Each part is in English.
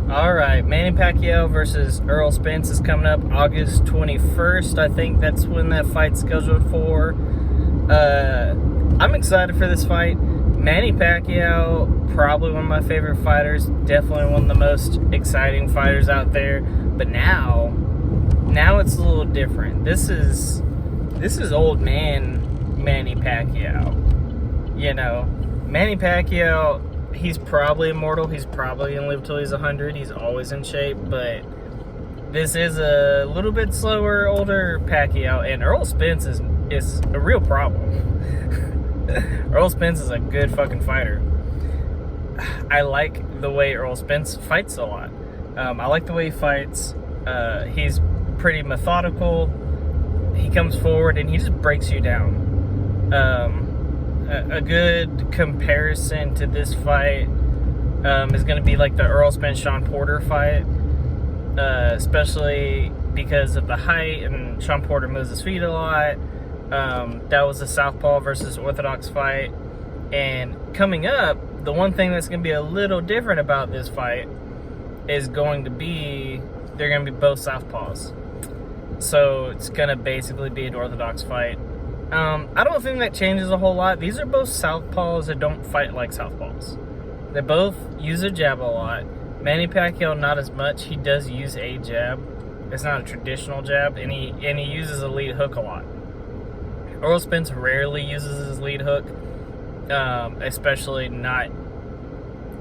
All right, Manny Pacquiao versus Errol Spence is coming up August 21st. I think that's when that fight's scheduled for. I'm excited for this fight. Manny Pacquiao, probably one of my favorite fighters. Definitely one of the most exciting fighters out there. But now it's a little different. This is old man Manny Pacquiao. You know, Manny Pacquiao, he's probably immortal. He's probably going to live till he's 100. He's always in shape. But this is a little bit slower, older Pacquiao. And Errol Spence is a real problem. Errol Spence is a good fucking fighter. I like the way Errol Spence fights a lot. I like the way he fights. He's pretty methodical. He comes forward and he just breaks you down. A good comparison to this fight is going to be like the Errol Spence-Sean Porter fight, especially because of the height, and Sean Porter moves his feet a lot. That was a southpaw versus orthodox fight. And coming up, the one thing that's going to be a little different about this fight is going to be they're going to be both southpaws. So it's going to basically be an orthodox fight. I don't think that changes a whole lot. These are both southpaws that don't fight like southpaws. They both use a jab a lot. Manny Pacquiao, not as much. He does use a jab. It's not a traditional jab, and he uses a lead hook a lot. Errol Spence rarely uses his lead hook, especially not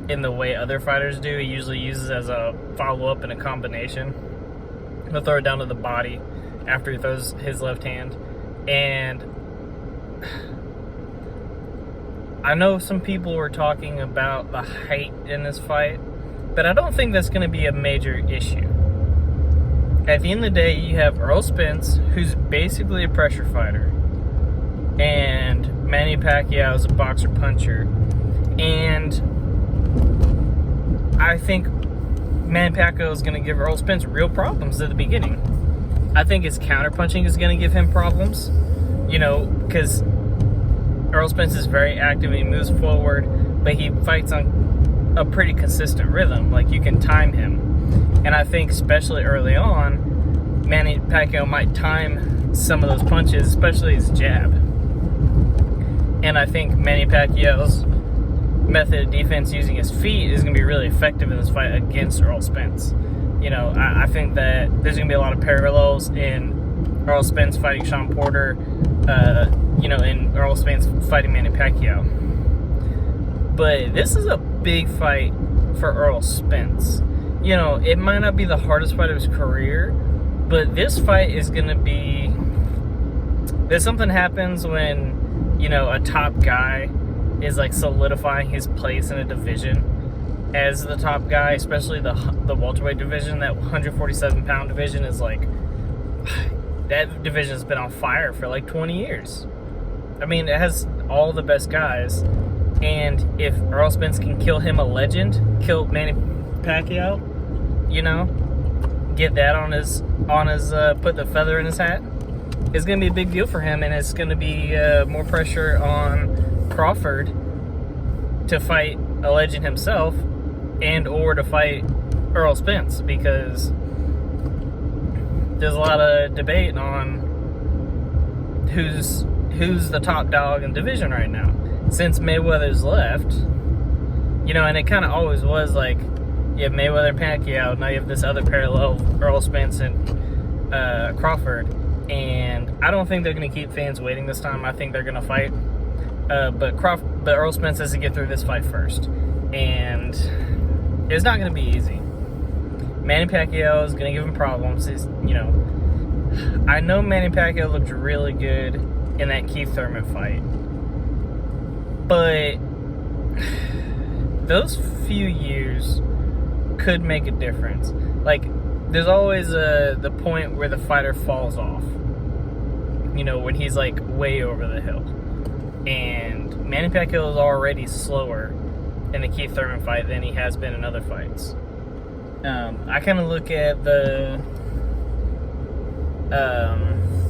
in the way other fighters do. He usually uses it as a follow-up and a combination. He'll throw it down to the body after he throws his left hand. And I know some people were talking about the height in this fight, but I don't think that's going to be a major issue. At the end of the day, you have Errol Spence, who's basically a pressure fighter, and Manny Pacquiao is a boxer-puncher. And I think Manny Pacquiao is going to give Errol Spence real problems at the beginning. I think his counter-punching is going to give him problems, you know, because Errol Spence is very active and he moves forward, but he fights on a pretty consistent rhythm. Like, you can time him. And I think especially early on, Manny Pacquiao might time some of those punches, especially his jab. And I think Manny Pacquiao's method of defense using his feet is going to be really effective in this fight against Errol Spence. You know, I think that there's going to be a lot of parallels in Errol Spence fighting Sean Porter, in Errol Spence fighting Manny Pacquiao. But this is a big fight for Errol Spence. You know, it might not be the hardest fight of his career, but this fight is going to be... There's something happens when, you know, a top guy is like solidifying his place in a division as the top guy, especially the welterweight division. That 147-pound division is like, that division has been on fire for like 20 years. I mean, it has all the best guys, and if Errol Spence can kill him a legend, kill Manny Pacquiao, you know, get that on his put the feather in his hat, it's going to be a big deal for him, and it's going to be more pressure on Crawford to fight a legend himself and or to fight Errol Spence, because there's a lot of debate on who's the top dog in the division right now. Since Mayweather's left, you know, and it kind of always was like, you have Mayweather and Pacquiao, now you have this other parallel, Errol Spence and Crawford, and I don't think they're going to keep fans waiting this time. I think they're going to fight, but Errol Spence has to get through this fight first, and it's not going to be easy. Manny Pacquiao is going to give him problems. I know Manny Pacquiao looked really good in that Keith Thurman fight, but those few years could make a difference. Like, there's always the point where the fighter falls off, you know, when he's like way over the hill. And Manny Pacquiao is already slower in the Keith Thurman fight than he has been in other fights. I kind of look at the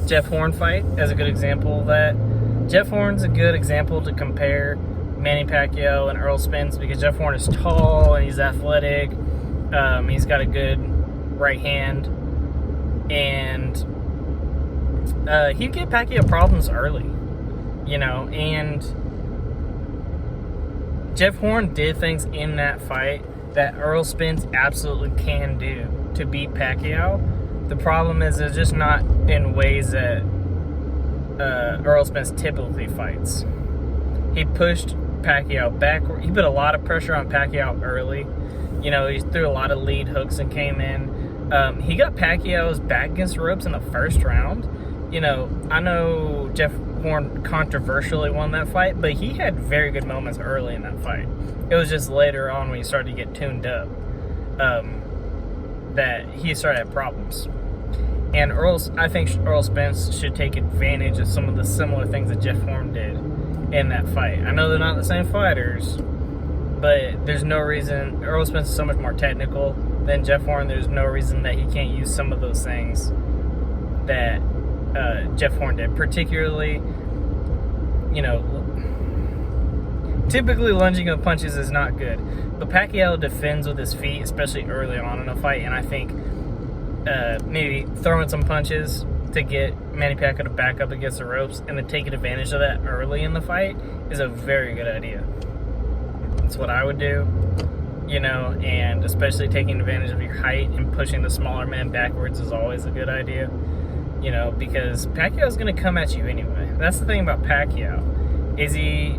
Jeff Horn fight as a good example of that. Jeff Horn's a good example to compare Manny Pacquiao and Errol Spence, because Jeff Horn is tall and he's athletic He's got a good right hand, and he'd get Pacquiao problems early, and Jeff Horn did things in that fight that Errol Spence absolutely can do to beat Pacquiao. The problem is it's just not in ways that Errol Spence typically fights. He pushed Pacquiao backward. He put a lot of pressure on Pacquiao early. He threw a lot of lead hooks and came in. He got Pacquiao's back against the ropes in the first round. I know Jeff Horn controversially won that fight, but he had very good moments early in that fight. It was just later on when he started to get tuned up that he started to have problems. And I think Errol Spence should take advantage of some of the similar things that Jeff Horn did in that fight. I know they're not the same fighters, but there's no reason. Errol Spence is so much more technical than Jeff Horn. There's no reason that he can't use some of those things that Jeff Horn did. Particularly, typically lunging of punches is not good, but Pacquiao defends with his feet, especially early on in a fight, and I think maybe throwing some punches to get Manny Pacquiao to back up against the ropes and then taking advantage of that early in the fight is a very good idea. That's what I would do, and especially taking advantage of your height and pushing the smaller man backwards is always a good idea, because Pacquiao is going to come at you anyway. That's the thing about Pacquiao, is he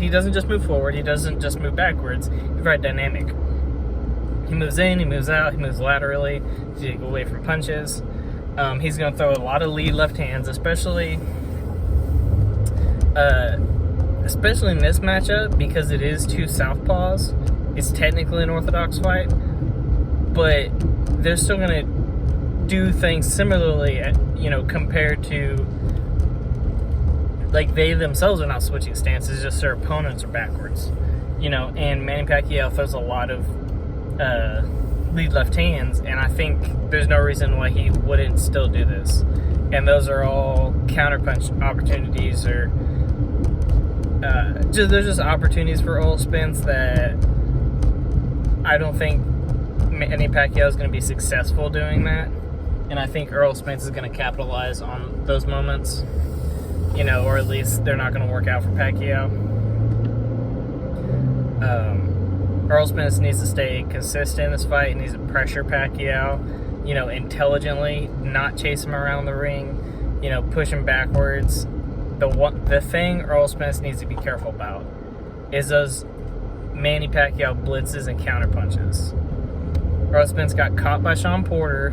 doesn't just move forward, he doesn't just move backwards, he's very dynamic. He moves in, he moves out, he moves laterally to go away from punches. He's going to throw a lot of lead left hands, especially in this matchup, because it is two southpaws. It's technically an orthodox fight, but they're still going to do things similarly, compared to, like, they themselves are not switching stances, just their opponents are backwards. And Manny Pacquiao throws a lot of lead left hands, and I think there's no reason why he wouldn't still do this. And those are all counterpunch opportunities, or there's just opportunities for Errol Spence that I don't think Manny Pacquiao is going to be successful doing that. And I think Errol Spence is going to capitalize on those moments, or at least they're not going to work out for Pacquiao. Errol Spence needs to stay consistent in this fight. He needs to pressure Pacquiao, intelligently, not chase him around the ring, push him backwards. The thing Errol Spence needs to be careful about is those Manny Pacquiao blitzes and counterpunches. Errol Spence got caught by Sean Porter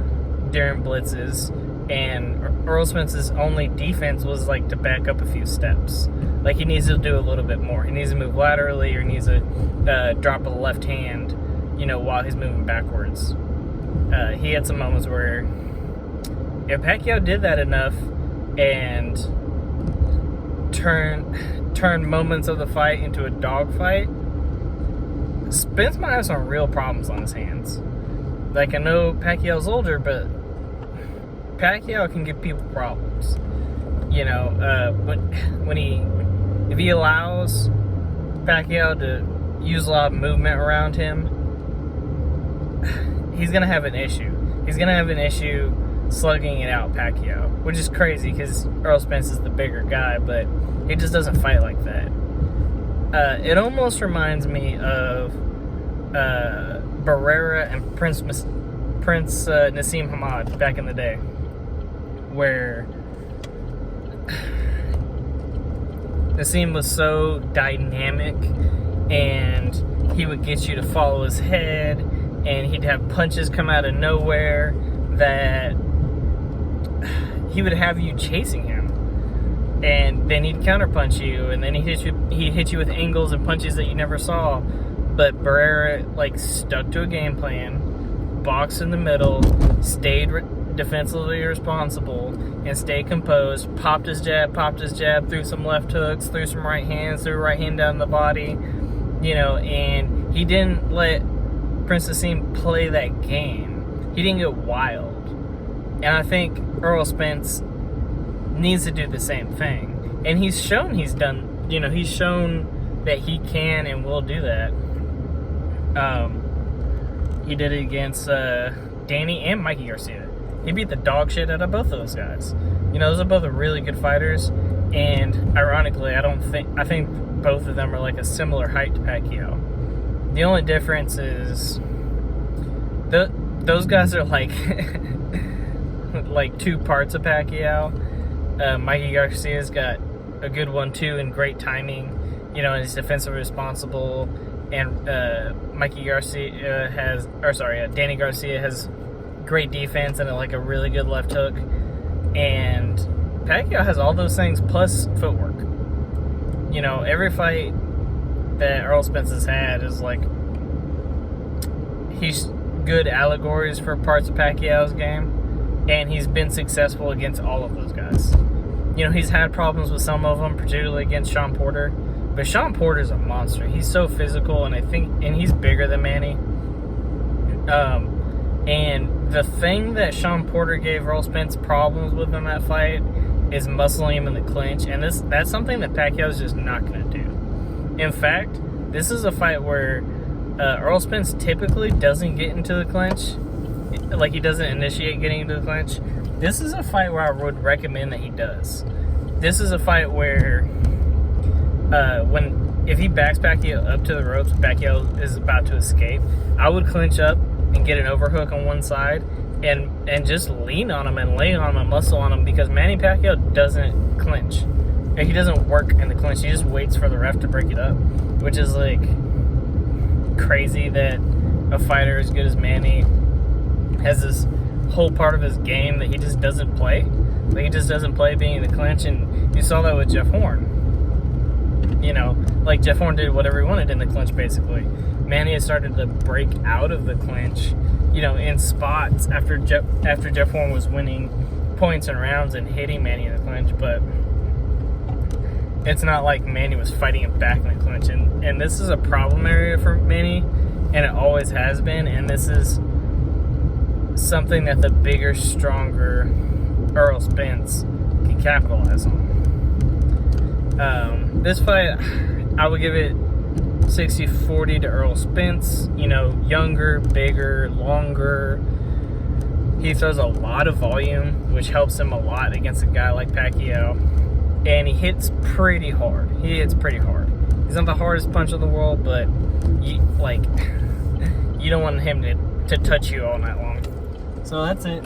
during blitzes, and Errol Spence's only defense was to back up a few steps. He needs to do a little bit more. He needs to move laterally, or he needs to drop a left hand, while he's moving backwards. He had some moments where if Pacquiao did that enough and turn moments of the fight into a dogfight, Spence might have some real problems on his hands. I know Pacquiao's older, but Pacquiao can give people problems. If he allows Pacquiao to use a lot of movement around him, he's gonna have an issue. He's gonna have an issue slugging it out Pacquiao, which is crazy because Errol Spence is the bigger guy, but he just doesn't fight like that. It almost reminds me of Barrera and Prince Nassim Hamad back in the day, where Nassim was so dynamic, and he would get you to follow his head, and he'd have punches come out of nowhere that he would have you chasing him, and then he'd counterpunch you, and then he'd hit you with angles and punches that you never saw. But Barrera stuck to a game plan, boxed in the middle, stayed defensively responsible, and stayed composed, popped his jab, threw some left hooks, threw some right hands, threw a right hand down the body, and he didn't let Prince Nassim play that game. He didn't get wild. And I think Errol Spence needs to do the same thing. And he's shown he's shown that he can and will do that. He did it against Danny and Mikey Garcia. He beat the dog shit out of both of those guys. You know, those are both really good fighters. And ironically, I think both of them are like a similar height to Pacquiao. The only difference is those guys are like like two parts of Pacquiao. Mikey Garcia's got a good 1-2 and great timing. You know, and he's defensively responsible. And Danny Garcia has great defense and like a really good left hook. And Pacquiao has all those things plus footwork. You know, every fight that Errol Spence has had is like, he's good allegories for parts of Pacquiao's game, and he's been successful against all of those guys. You know, he's had problems with some of them, particularly against Sean Porter, but Sean Porter's a monster. He's so physical, and he's bigger than Manny. And the thing that Sean Porter gave Errol Spence problems with in that fight is muscling him in the clinch, and that's something that Pacquiao's just not going to do. In fact, this is a fight where Errol Spence typically doesn't get into the clinch, like he doesn't initiate getting into the clinch. This is a fight where I would recommend that he does. This is a fight where if he backs Pacquiao up to the ropes, Pacquiao is about to escape, I would clinch up and get an overhook on one side and just lean on him and lay on him and muscle on him, because Manny Pacquiao doesn't clinch. He doesn't work in the clinch. He just waits for the ref to break it up, which is like crazy that a fighter as good as Manny has this whole part of his game that he just doesn't play. Like, he just doesn't play being in the clinch, and you saw that with Jeff Horn. You know, like Jeff Horn did whatever he wanted in the clinch, basically. Manny has started to break out of the clinch, you know, in spots after Jeff Horn was winning points and rounds and hitting Manny in the clinch, but it's not like Manny was fighting him back in the clinch. And this is a problem area for Manny, and it always has been, and this is something that the bigger, stronger Errol Spence can capitalize on. This fight, I would give it 60-40 to Errol Spence. You know, younger, bigger, longer. He throws a lot of volume, which helps him a lot against a guy like Pacquiao. And he hits pretty hard. He's not the hardest puncher in the world, but you don't want him to touch you all night long. So that's it.